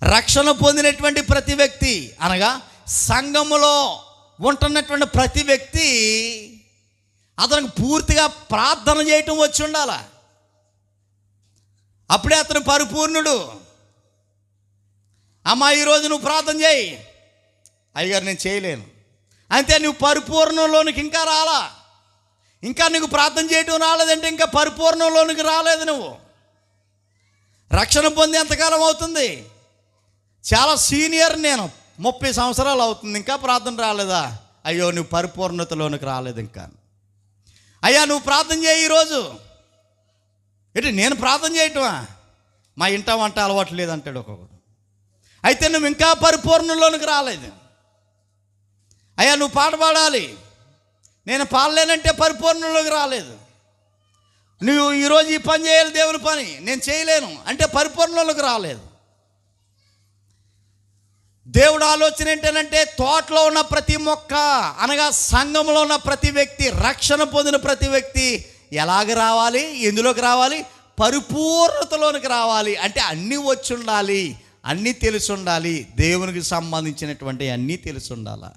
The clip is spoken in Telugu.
రక్షణ పొందినటువంటి ప్రతి వ్యక్తి అనగా సంఘములో ఉంటున్నటువంటి ప్రతి వ్యక్తి అతనికి పూర్తిగా ప్రార్థన చేయటం వచ్చి ఉండాలి. అప్పుడే అతను పరిపూర్ణుడు. అమ్మా ఈరోజు నువ్వు ప్రార్థన చేయి. అయ్యగారు నేను చేయలేను అంటే నువ్వు పరిపూర్ణంలోనికి ఇంకా రాలా. ఇంకా నీకు ప్రార్థన చేయటం రాలేదంటే ఇంకా పరిపూర్ణంలోనికి రాలేదు. నువ్వు రక్షణ పొంది ఎంతకాలం అవుతుంది? చాలా సీనియర్, నేను 30 సంవత్సరాలు అవుతుంది, ఇంకా ప్రార్థన రాలేదా? అయ్యో నువ్వు పరిపూర్ణతలోనికి రాలేదు ఇంకా. అయ్యా నువ్వు ప్రార్థన చేయి ఈరోజు. ఏంటి నేను ప్రార్థన చేయటమా? మా ఇంట వంట అలవాటు లేదంటాడు ఒక్కొక్కడు. అయితే నువ్వు ఇంకా పరిపూర్ణంలోనికి రాలేదు. అయ్యా నువ్వు పాట పాడాలి, నేను పాడలేనంటే పరిపూర్ణంలోకి రాలేదు. నువ్వు ఈరోజు ఈ పని చేయాలి, దేవుని పని, నేను చేయలేను అంటే పరిపూర్ణంలోకి రాలేదు. దేవుడు ఆలోచన ఏంటంటే తోటలో ఉన్న ప్రతి మొక్క అనగా సంఘంలో ఉన్న ప్రతి వ్యక్తి, రక్షణ పొందిన ప్రతి వ్యక్తి ఎలాగ రావాలి? ఎందులోకి రావాలి? పరిపూర్ణతలోనికి రావాలి. అంటే అన్నీ వచ్చి ఉండాలి, అన్నీ తెలిసి ఉండాలి, దేవునికి సంబంధించినటువంటి అన్నీ తెలిసి ఉండాలి.